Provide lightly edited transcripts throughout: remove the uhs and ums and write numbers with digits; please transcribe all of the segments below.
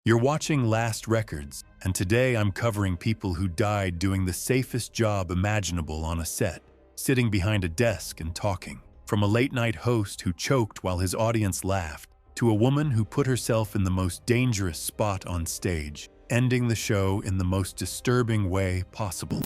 You're watching Last Records, and today I'm covering people who died doing the safest job imaginable on a set, sitting behind a desk and talking. From a late-night host who choked while his audience laughed, to a woman who put herself in the most dangerous spot on stage, ending the show in the most disturbing way possible.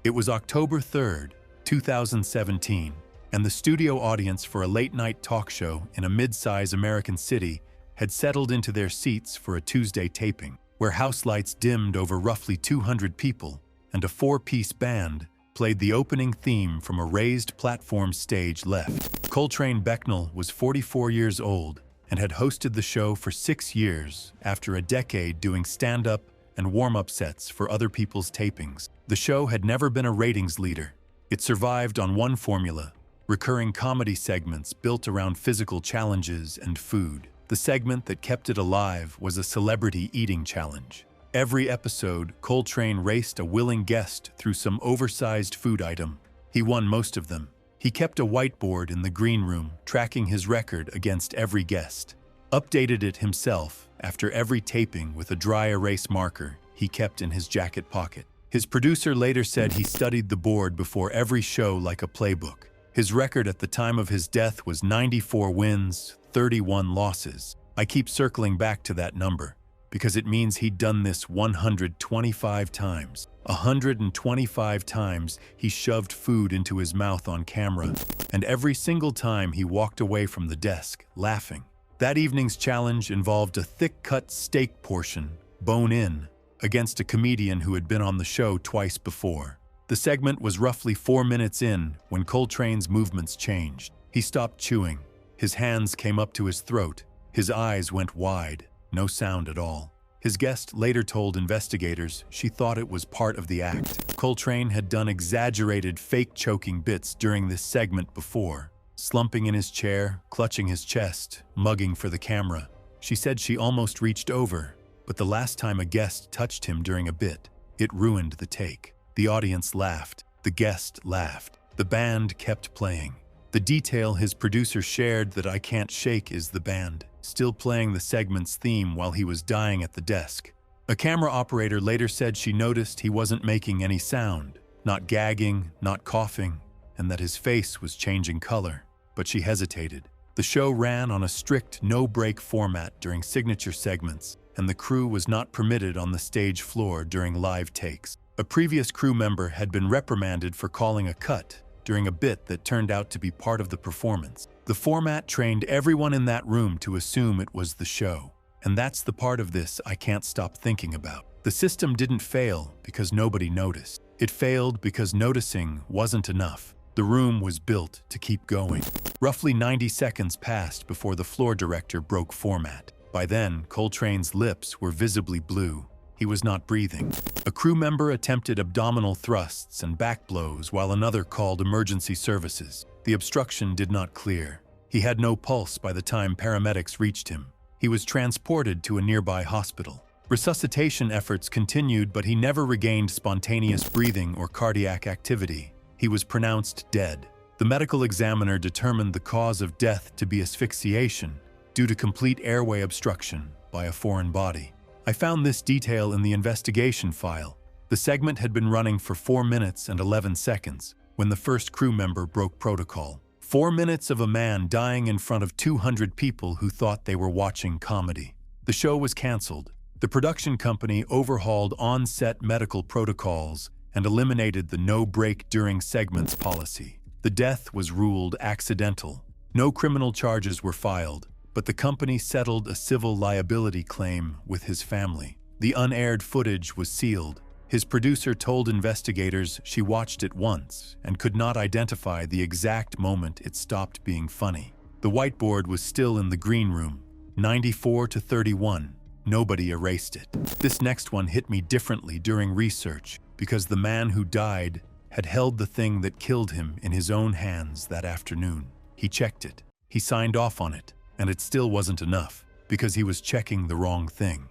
It was October 3rd, 2017, and the studio audience for a late-night talk show in a mid-size American city had settled into their seats for a Tuesday taping, where house lights dimmed over roughly 200 people, and a four-piece band played the opening theme from a raised platform stage left. Coltrane Becknell was 44 years old and had hosted the show for 6 years after a decade doing stand-up and warm-up sets for other people's tapings. The show had never been a ratings leader. It survived on one formula: recurring comedy segments built around physical challenges and food. The segment that kept it alive was a celebrity eating challenge. Every episode, Coltrane raced a willing guest through some oversized food item. He won most of them. He kept a whiteboard in the green room, tracking his record against every guest. Updated it himself after every taping with a dry erase marker he kept in his jacket pocket. His producer later said he studied the board before every show like a playbook. His record at the time of his death was 94 wins, 31 losses. I keep circling back to that number because it means he'd done this 125 times. 125 times he shoved food into his mouth on camera, and every single time he walked away from the desk, laughing. That evening's challenge involved a thick-cut steak portion, bone-in, against a comedian who had been on the show twice before. The segment was roughly 4 minutes in when Coltrane's movements changed. He stopped chewing. His hands came up to his throat. His eyes went wide. No sound at all. His guest later told investigators she thought it was part of the act. Coltrane had done exaggerated fake choking bits during this segment before, slumping in his chair, clutching his chest, mugging for the camera. She said she almost reached over, but the last time a guest touched him during a bit, it ruined the take. The audience laughed. The guest laughed. The band kept playing. The detail his producer shared that I can't shake is the band still playing the segment's theme while he was dying at the desk. A camera operator later said she noticed he wasn't making any sound, not gagging, not coughing, and that his face was changing color. But she hesitated. The show ran on a strict no-break format during signature segments, and the crew was not permitted on the stage floor during live takes. A previous crew member had been reprimanded for calling a cut during a bit that turned out to be part of the performance. The format trained everyone in that room to assume it was the show. And that's the part of this I can't stop thinking about. The system didn't fail because nobody noticed. It failed because noticing wasn't enough. The room was built to keep going. Roughly 90 seconds passed before the floor director broke format. By then, Coltrane's lips were visibly blue. He was not breathing. A crew member attempted abdominal thrusts and back blows while another called emergency services. The obstruction did not clear. He had no pulse by the time paramedics reached him. He was transported to a nearby hospital. Resuscitation efforts continued, but he never regained spontaneous breathing or cardiac activity. He was pronounced dead. The medical examiner determined the cause of death to be asphyxiation due to complete airway obstruction by a foreign body. I found this detail in the investigation file. The segment had been running for 4 minutes and 11 seconds when the first crew member broke protocol. 4 minutes of a man dying in front of 200 people who thought they were watching comedy. The show was canceled. The production company overhauled on-set medical protocols and eliminated the no-break during segments policy. The death was ruled accidental. No criminal charges were filed, but the company settled a civil liability claim with his family. The unaired footage was sealed. His producer told investigators she watched it once and could not identify the exact moment it stopped being funny. The whiteboard was still in the green room, 94-31. Nobody erased it. This next one hit me differently during research because the man who died had held the thing that killed him in his own hands that afternoon. He checked it. He signed off on it. And it still wasn't enough, because he was checking the wrong thing.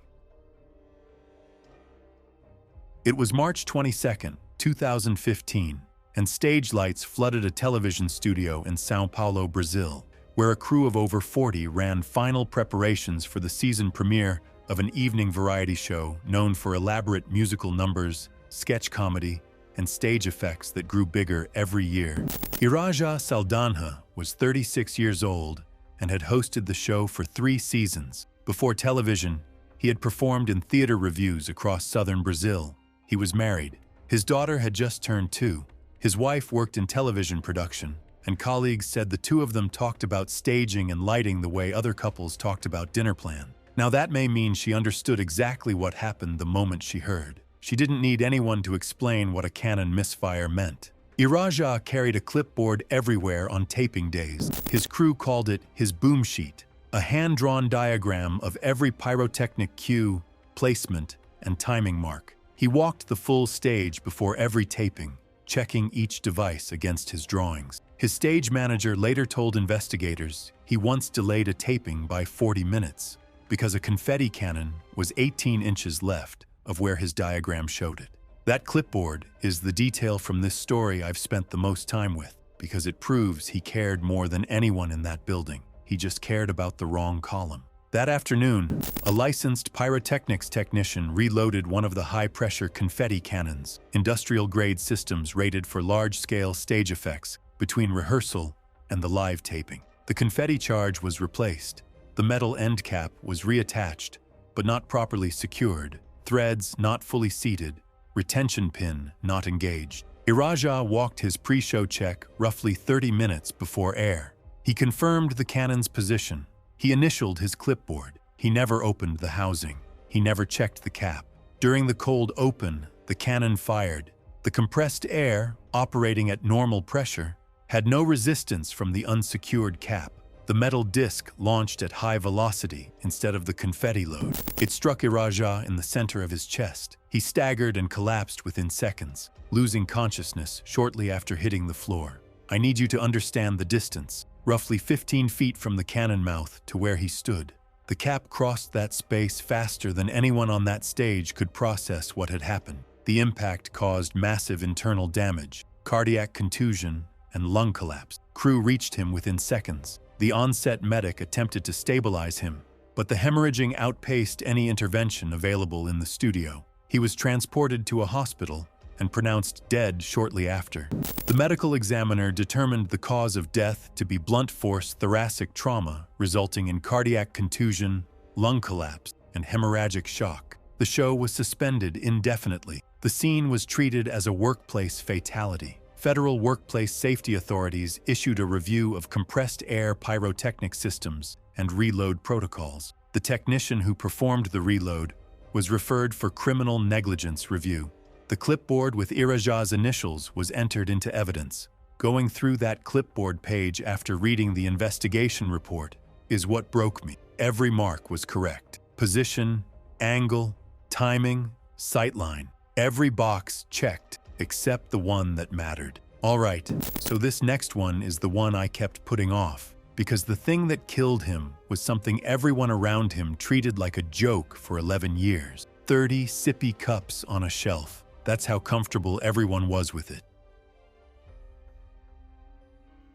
It was March 22, 2015, and stage lights flooded a television studio in São Paulo, Brazil, where a crew of over 40 ran final preparations for the season premiere of an evening variety show known for elaborate musical numbers, sketch comedy, and stage effects that grew bigger every year. Iraja Saldanha was 36 years old and had hosted the show for 3 seasons. Before television, he had performed in theater revues across southern Brazil. He was married. His daughter had just turned 2. His wife worked in television production, and colleagues said the two of them talked about staging and lighting the way other couples talked about dinner plan. Now that may mean she understood exactly what happened the moment she heard. She didn't need anyone to explain what a cannon misfire meant. Iraja carried a clipboard everywhere on taping days. His crew called it his boom sheet, a hand-drawn diagram of every pyrotechnic cue, placement, and timing mark. He walked the full stage before every taping, checking each device against his drawings. His stage manager later told investigators he once delayed a taping by 40 minutes because a confetti cannon was 18 inches left of where his diagram showed it. That clipboard is the detail from this story I've spent the most time with because it proves he cared more than anyone in that building. He just cared about the wrong column. That afternoon, a licensed pyrotechnics technician reloaded one of the high-pressure confetti cannons, industrial-grade systems rated for large-scale stage effects, between rehearsal and the live taping. The confetti charge was replaced. The metal end cap was reattached, but not properly secured, threads not fully seated, retention pin not engaged. Iraja walked his pre-show check roughly 30 minutes before air. He confirmed the cannon's position. He initialed his clipboard. He never opened the housing. He never checked the cap. During the cold open, the cannon fired. The compressed air, operating at normal pressure, had no resistance from the unsecured cap. The metal disc launched at high velocity instead of the confetti load. It struck Iraja in the center of his chest. He staggered and collapsed within seconds, losing consciousness shortly after hitting the floor. I need you to understand the distance, roughly 15 feet from the cannon mouth to where he stood. The cap crossed that space faster than anyone on that stage could process what had happened. The impact caused massive internal damage, cardiac contusion, and lung collapse. Crew reached him within seconds. The on-set medic attempted to stabilize him, but the hemorrhaging outpaced any intervention available in the studio. He was transported to a hospital and pronounced dead shortly after. The medical examiner determined the cause of death to be blunt force thoracic trauma, resulting in cardiac contusion, lung collapse, and hemorrhagic shock. The show was suspended indefinitely. The scene was treated as a workplace fatality. Federal workplace safety authorities issued a review of compressed air pyrotechnic systems and reload protocols. The technician who performed the reload was referred for criminal negligence review. The clipboard with Iraja's initials was entered into evidence. Going through that clipboard page after reading the investigation report is what broke me. Every mark was correct. Position, angle, timing, sightline. Every box checked, except the one that mattered. All right, so this next one is the one I kept putting off, because the thing that killed him was something everyone around him treated like a joke for 11 years. 30 sippy cups on a shelf. That's how comfortable everyone was with it.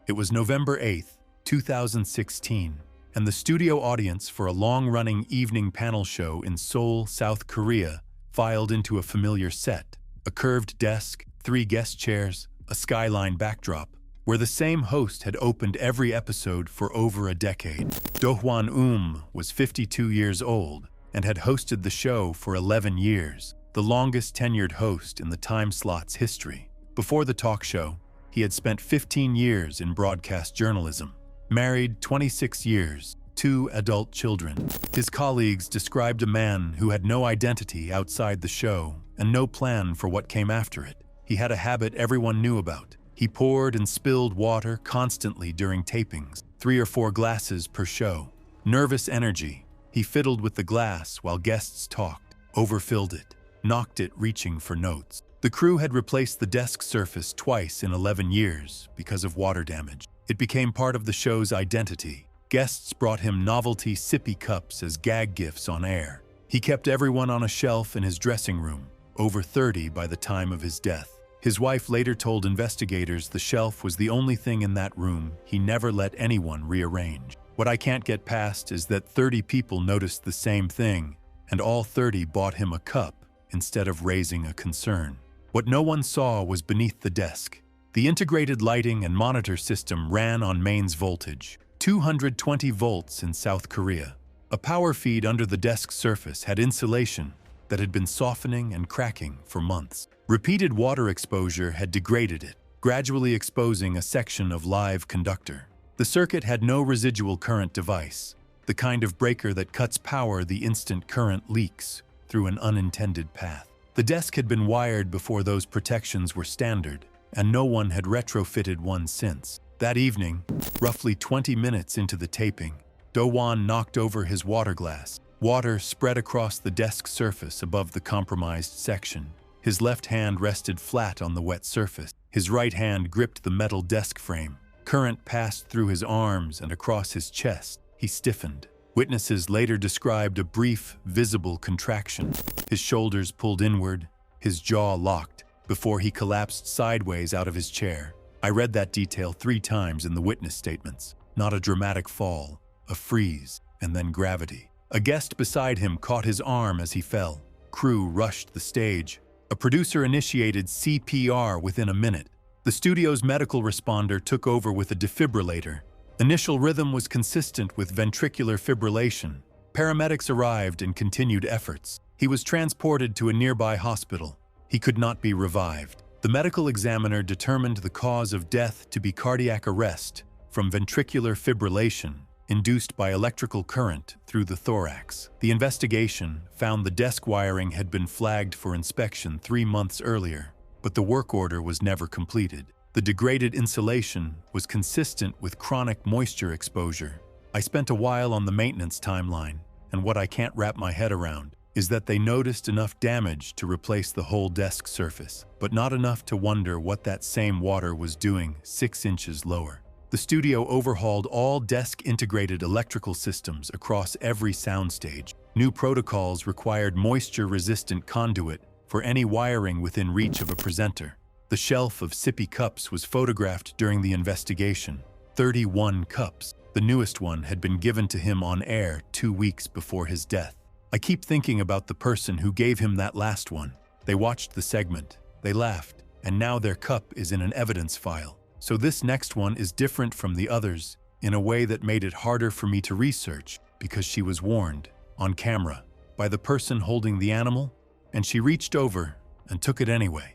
It was November 8th, 2016, and the studio audience for a long-running evening panel show in Seoul, South Korea, filed into a familiar set. A curved desk, 3 guest chairs, a skyline backdrop, where the same host had opened every episode for over a decade. Do-hwan was 52 years old and had hosted the show for 11 years, the longest tenured host in the time slot's history. Before the talk show, he had spent 15 years in broadcast journalism, married 26 years, 2 adult children. His colleagues described a man who had no identity outside the show and no plan for what came after it. He had a habit everyone knew about. He poured and spilled water constantly during tapings, 3 or 4 glasses per show. Nervous energy. He fiddled with the glass while guests talked, overfilled it, knocked it reaching for notes. The crew had replaced the desk surface twice in 11 years because of water damage. It became part of the show's identity. Guests brought him novelty sippy cups as gag gifts on air. He kept everyone on a shelf in his dressing room, over 30 by the time of his death. His wife later told investigators the shelf was the only thing in that room he never let anyone rearrange. What I can't get past is that 30 people noticed the same thing, and all 30 bought him a cup instead of raising a concern. What no one saw was beneath the desk. The integrated lighting and monitor system ran on mains voltage, 220 volts in South Korea. A power feed under the desk's surface had insulation that had been softening and cracking for months. Repeated water exposure had degraded it, gradually exposing a section of live conductor. The circuit had no residual current device, the kind of breaker that cuts power the instant current leaks through an unintended path. The desk had been wired before those protections were standard, and no one had retrofitted one since. That evening, roughly 20 minutes into the taping, Do-won knocked over his water glass. Water spread across the desk surface above the compromised section. His left hand rested flat on the wet surface. His right hand gripped the metal desk frame. Current passed through his arms and across his chest. He stiffened. Witnesses later described a brief, visible contraction. His shoulders pulled inward, his jaw locked, before he collapsed sideways out of his chair. I read that detail 3 times in the witness statements. Not a dramatic fall, a freeze, and then gravity. A guest beside him caught his arm as he fell. Crew rushed the stage. A producer initiated CPR within a minute. The studio's medical responder took over with a defibrillator. Initial rhythm was consistent with ventricular fibrillation. Paramedics arrived and continued efforts. He was transported to a nearby hospital. He could not be revived. The medical examiner determined the cause of death to be cardiac arrest from ventricular fibrillation induced by electrical current through the thorax. The investigation found the desk wiring had been flagged for inspection 3 months earlier, but the work order was never completed. The degraded insulation was consistent with chronic moisture exposure. I spent a while on the maintenance timeline, and what I can't wrap my head around is that they noticed enough damage to replace the whole desk surface, but not enough to wonder what that same water was doing 6 inches lower. The studio overhauled all desk-integrated electrical systems across every soundstage. New protocols required moisture-resistant conduit for any wiring within reach of a presenter. The shelf of sippy cups was photographed during the investigation. 31 cups. The newest one had been given to him on air 2 weeks before his death. I keep thinking about the person who gave him that last one. They watched the segment, they laughed, and now their cup is in an evidence file. So this next one is different from the others in a way that made it harder for me to research because she was warned, on camera, by the person holding the animal, and she reached over and took it anyway.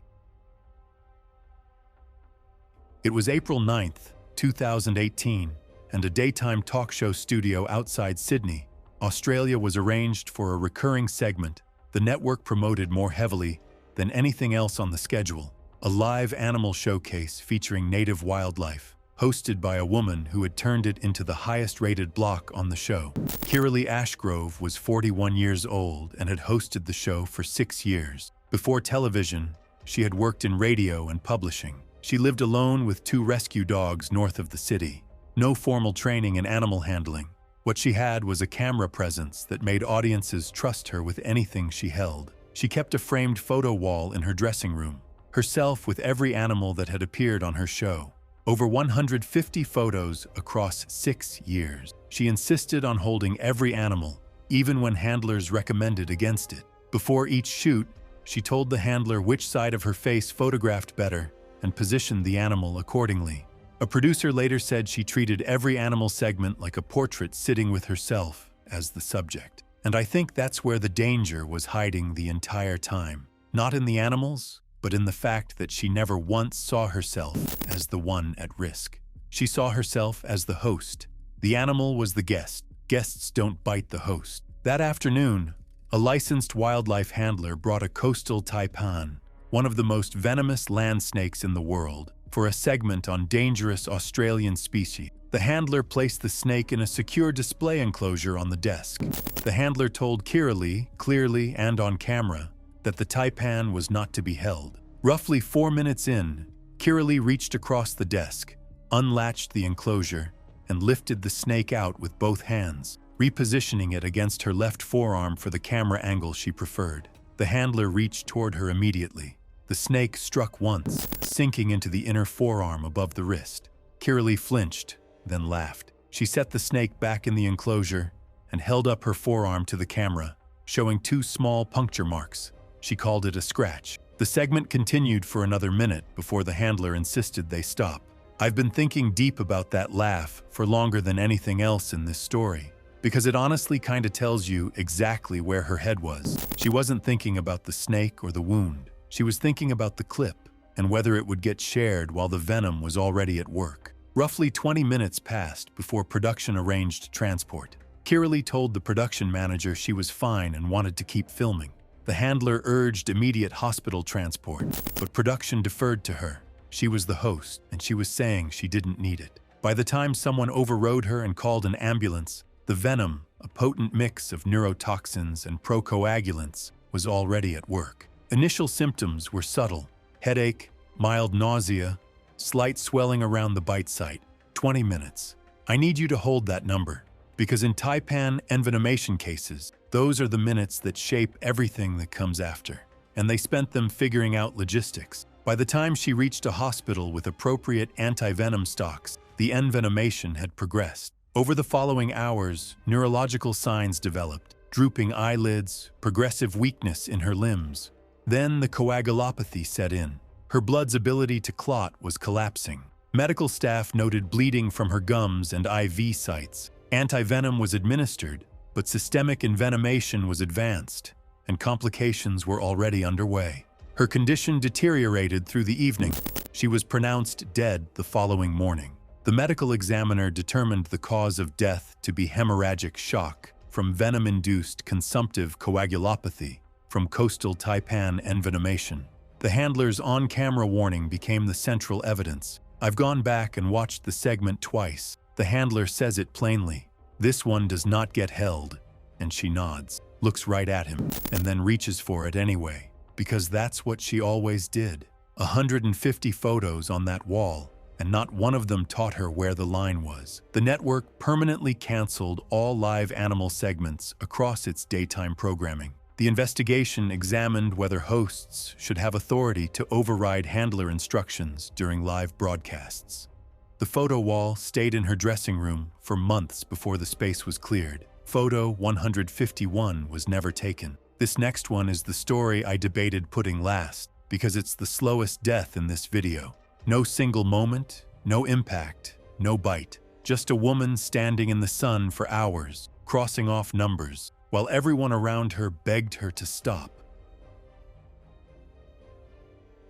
It was April 9th, 2018, and a daytime talk show studio outside Sydney, Australia was arranged for a recurring segment the network promoted more heavily than anything else on the schedule. A live animal showcase featuring native wildlife, hosted by a woman who had turned it into the highest-rated block on the show. Kiralee Ashgrove was 41 years old and had hosted the show for 6 years. Before television, she had worked in radio and publishing. She lived alone with 2 rescue dogs north of the city. No formal training in animal handling. What she had was a camera presence that made audiences trust her with anything she held. She kept a framed photo wall in her dressing room, herself with every animal that had appeared on her show. Over 150 photos across 6 years. She insisted on holding every animal, even when handlers recommended against it. Before each shoot, she told the handler which side of her face photographed better and positioned the animal accordingly. A producer later said she treated every animal segment like a portrait sitting with herself as the subject. And I think that's where the danger was hiding the entire time. Not in the animals, but in the fact that she never once saw herself as the one at risk. She saw herself as the host. The animal was the guest. Guests don't bite the host. That afternoon, a licensed wildlife handler brought a coastal taipan, one of the most venomous land snakes in the world, for a segment on dangerous Australian species. The handler placed the snake in a secure display enclosure on the desk. The handler told Kiralee, clearly and on camera, that the taipan was not to be held. Roughly 4 minutes in, Kiralee reached across the desk, unlatched the enclosure, and lifted the snake out with both hands, repositioning it against her left forearm for the camera angle she preferred. The handler reached toward her immediately. The snake struck once, sinking into the inner forearm above the wrist. Kiralee flinched, then laughed. She set the snake back in the enclosure and held up her forearm to the camera, showing 2 small puncture marks. She called it a scratch. The segment continued for another minute before the handler insisted they stop. I've been thinking deep about that laugh for longer than anything else in this story, because it honestly kind of tells you exactly where her head was. She wasn't thinking about the snake or the wound. She was thinking about the clip and whether it would get shared while the venom was already at work. Roughly 20 minutes passed before production arranged transport. Kiralee told the production manager she was fine and wanted to keep filming. The handler urged immediate hospital transport, but production deferred to her. She was the host, and she was saying she didn't need it. By the time someone overrode her and called an ambulance, the venom, a potent mix of neurotoxins and procoagulants, was already at work. Initial symptoms were subtle: headache, mild nausea, slight swelling around the bite site. 20 minutes. I need you to hold that number, because in taipan envenomation cases, those are the minutes that shape everything that comes after. And they spent them figuring out logistics. By the time she reached a hospital with appropriate anti-venom stocks, the envenomation had progressed. Over the following hours, neurological signs developed: drooping eyelids, progressive weakness in her limbs. Then the coagulopathy set in. Her blood's ability to clot was collapsing. Medical staff noted bleeding from her gums and IV sites. Anti-venom was administered, but systemic envenomation was advanced, and complications were already underway. Her condition deteriorated through the evening. She was pronounced dead the following morning. The medical examiner determined the cause of death to be hemorrhagic shock from venom-induced consumptive coagulopathy from coastal taipan envenomation. The handler's on-camera warning became the central evidence. I've gone back and watched the segment twice. The handler says it plainly. This one does not get held. And she nods, looks right at him, and then reaches for it anyway, because that's what she always did. 150 photos on that wall, and not one of them taught her where the line was. The network permanently canceled all live animal segments across its daytime programming. The investigation examined whether hosts should have authority to override handler instructions during live broadcasts. The photo wall stayed in her dressing room for months before the space was cleared. Photo 151 was never taken. This next one is the story I debated putting last, because it's the slowest death in this video. No single moment, no impact, no bite. Just a woman standing in the sun for hours, crossing off numbers, while everyone around her begged her to stop.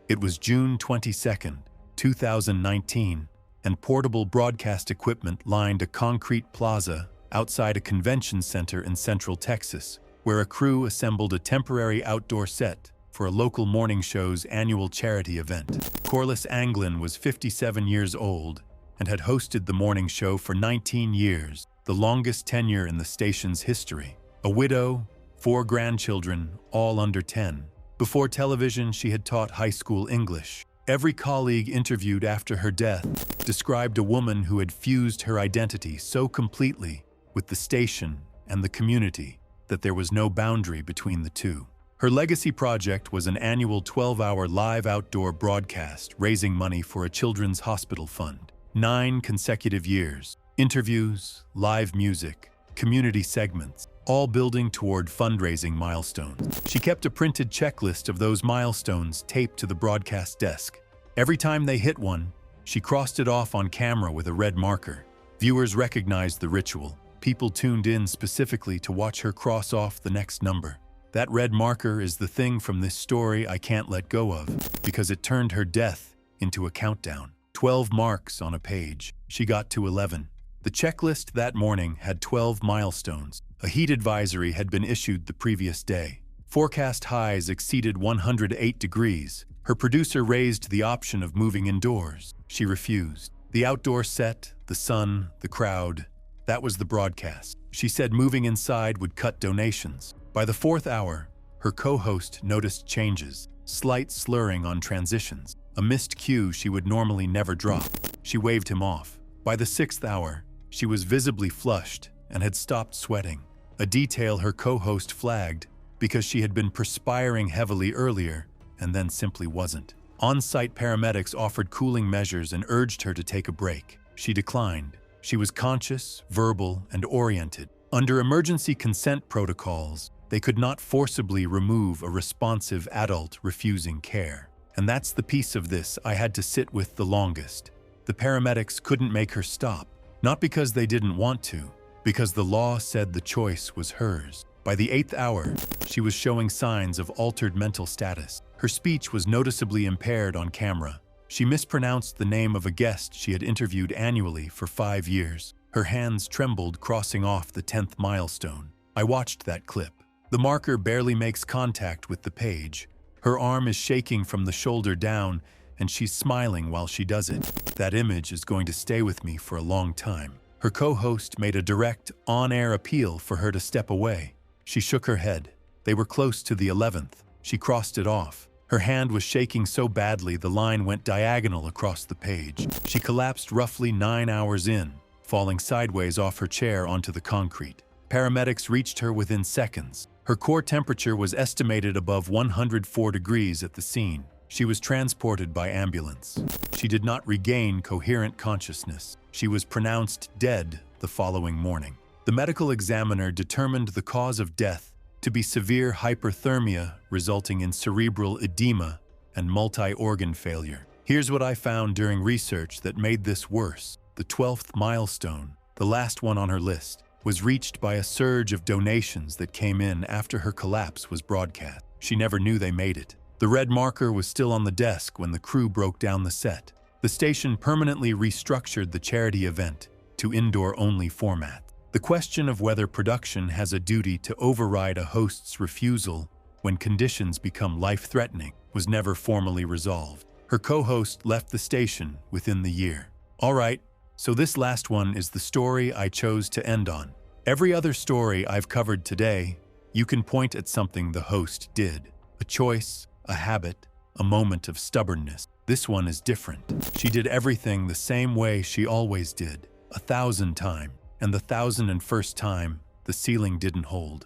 It was June 22, 2019, and portable broadcast equipment lined a concrete plaza outside a convention center in Central Texas, where a crew assembled a temporary outdoor set for a local morning show's annual charity event. Corliss Anglin was 57 years old and had hosted the morning show for 19 years, the longest tenure in the station's history. A widow, 4 grandchildren, all under 10. Before television, she had taught high school English. Every colleague interviewed after her death described a woman who had fused her identity so completely with the station and the community that there was no boundary between the two. Her legacy project was an annual 12-hour live outdoor broadcast raising money for a children's hospital fund. 9 consecutive years, interviews, live music, community segments, all building toward fundraising milestones. She kept a printed checklist of those milestones taped to the broadcast desk. Every time they hit one, she crossed it off on camera with a red marker. Viewers recognized the ritual. People tuned in specifically to watch her cross off the next number. That red marker is the thing from this story I can't let go of, because it turned her death into a countdown. 12 marks on a page. She got to 11. The checklist that morning had 12 milestones. A heat advisory had been issued the previous day. Forecast highs exceeded 108 degrees. Her producer raised the option of moving indoors. She refused. The outdoor set, the sun, the crowd, that was the broadcast. She said moving inside would cut donations. By the 4th hour, her co-host noticed changes, slight slurring on transitions, a missed cue she would normally never drop. She waved him off. By the 6th hour, she was visibly flushed and had stopped sweating, a detail her co-host flagged because she had been perspiring heavily earlier and then simply wasn't. On-site paramedics offered cooling measures and urged her to take a break. She declined. She was conscious, verbal, and oriented. Under emergency consent protocols, they could not forcibly remove a responsive adult refusing care. And that's the piece of this I had to sit with the longest. The paramedics couldn't make her stop, not because they didn't want to, because the law said the choice was hers. By the 8th hour, she was showing signs of altered mental status. Her speech was noticeably impaired on camera. She mispronounced the name of a guest she had interviewed annually for 5 years. Her hands trembled crossing off the 10th milestone. I watched that clip. The marker barely makes contact with the page. Her arm is shaking from the shoulder down, and she's smiling while she does it. That image is going to stay with me for a long time. Her co-host made a direct, on-air appeal for her to step away. She shook her head. They were close to the 11th. She crossed it off. Her hand was shaking so badly the line went diagonal across the page. She collapsed roughly 9 hours in, falling sideways off her chair onto the concrete. Paramedics reached her within seconds. Her core temperature was estimated above 104 degrees at the scene. She was transported by ambulance. She did not regain coherent consciousness. She was pronounced dead the following morning. The medical examiner determined the cause of death to be severe hyperthermia resulting in cerebral edema and multi-organ failure. Here's what I found during research that made this worse. The 12th milestone, the last one on her list, was reached by a surge of donations that came in after her collapse was broadcast. She never knew they made it. The red marker was still on the desk when the crew broke down the set. The station permanently restructured the charity event to indoor-only format. The question of whether production has a duty to override a host's refusal when conditions become life-threatening was never formally resolved. Her co-host left the station within the year. All right, so this last one is the story I chose to end on. Every other story I've covered today, you can point at something the host did. A choice, a habit, a moment of stubbornness. This one is different. She did everything the same way she always did, 1,000 times. And the 1,001st time, the ceiling didn't hold.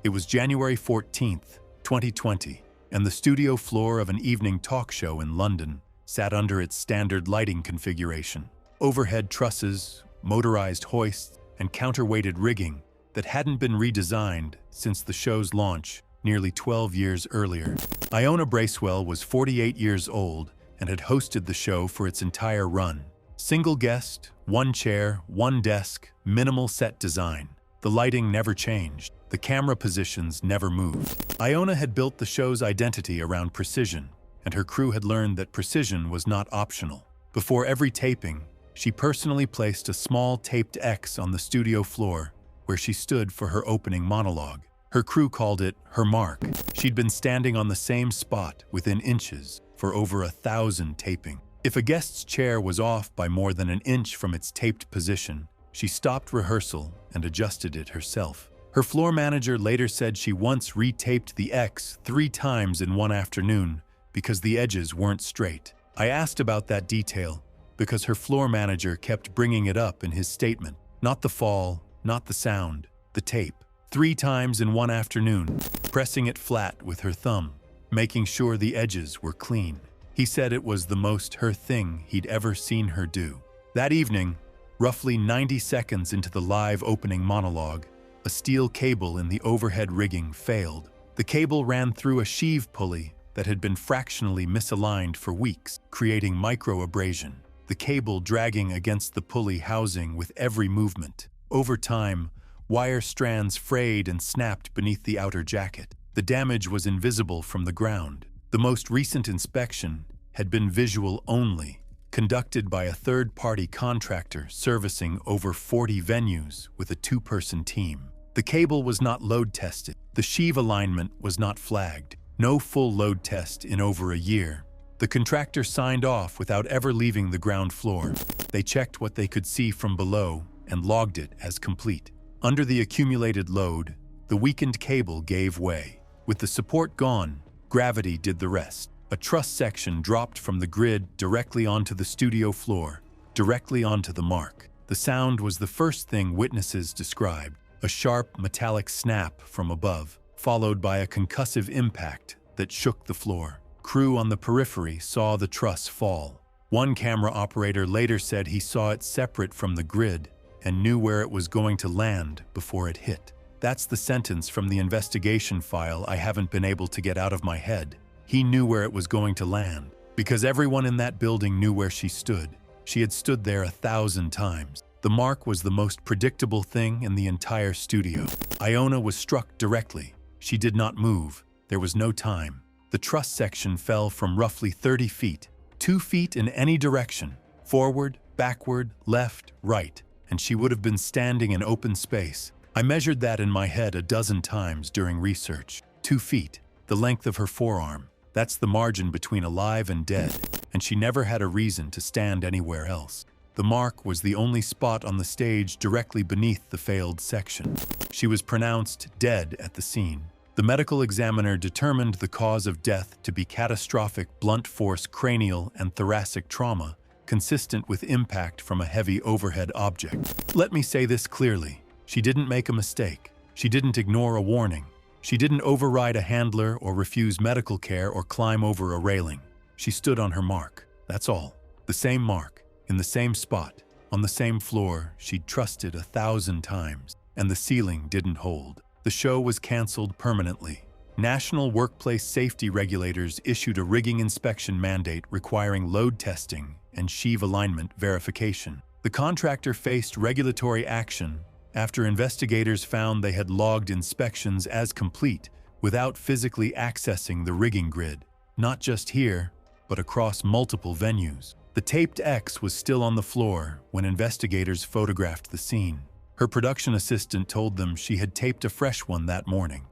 It was January 14th, 2020, and the studio floor of an evening talk show in London sat under its standard lighting configuration. Overhead trusses, motorized hoists, and counterweighted rigging that hadn't been redesigned since the show's launch nearly 12 years earlier. Iona Bracewell was 48 years old and had hosted the show for its entire run. Single guest, one chair, one desk, minimal set design. The lighting never changed. The camera positions never moved. Iona had built the show's identity around precision, and her crew had learned that precision was not optional. Before every taping, she personally placed a small taped X on the studio floor where she stood for her opening monologue. Her crew called it her mark. She'd been standing on the same spot within inches for over 1,000 tapings. If a guest's chair was off by more than an inch from its taped position, she stopped rehearsal and adjusted it herself. Her floor manager later said she once retaped the X 3 times in one afternoon because the edges weren't straight. I asked about that detail because her floor manager kept bringing it up in his statement. Not the fall, not the sound, the tape. 3 times in one afternoon, pressing it flat with her thumb, making sure the edges were clean. He said it was the most her thing he'd ever seen her do. That evening, roughly 90 seconds into the live opening monologue, a steel cable in the overhead rigging failed. The cable ran through a sheave pulley that had been fractionally misaligned for weeks, creating micro-abrasion. The cable dragging against the pulley housing with every movement. Over time, wire strands frayed and snapped beneath the outer jacket. The damage was invisible from the ground. The most recent inspection had been visual only, conducted by a third-party contractor servicing over 40 venues with a 2-person team. The cable was not load-tested. The sheave alignment was not flagged. No full load test in over a year. The contractor signed off without ever leaving the ground floor. They checked what they could see from below and logged it as complete. Under the accumulated load, the weakened cable gave way. With the support gone, gravity did the rest. A truss section dropped from the grid directly onto the studio floor, directly onto the mark. The sound was the first thing witnesses described, a sharp metallic snap from above, followed by a concussive impact that shook the floor. Crew on the periphery saw the truss fall. One camera operator later said he saw it separate from the grid and knew where it was going to land before it hit. That's the sentence from the investigation file I haven't been able to get out of my head. He knew where it was going to land, because everyone in that building knew where she stood. She had stood there 1,000 times. The mark was the most predictable thing in the entire studio. Iona was struck directly. She did not move. There was no time. The truss section fell from roughly 30 feet, 2 feet in any direction, forward, backward, left, right, and she would have been standing in open space. I measured that in my head a dozen times during research. 2 feet, the length of her forearm. That's the margin between alive and dead, and she never had a reason to stand anywhere else. The mark was the only spot on the stage directly beneath the failed section. She was pronounced dead at the scene. The medical examiner determined the cause of death to be catastrophic blunt force cranial and thoracic trauma, consistent with impact from a heavy overhead object. Let me say this clearly. She didn't make a mistake. She didn't ignore a warning. She didn't override a handler or refuse medical care or climb over a railing. She stood on her mark. That's all. The same mark, in the same spot, on the same floor she'd trusted 1,000 times, and the ceiling didn't hold. The show was canceled permanently. National workplace safety regulators issued a rigging inspection mandate requiring load testing and sheave alignment verification. The contractor faced regulatory action after investigators found they had logged inspections as complete without physically accessing the rigging grid, not just here, but across multiple venues. The taped X was still on the floor when investigators photographed the scene. Her production assistant told them she had taped a fresh one that morning.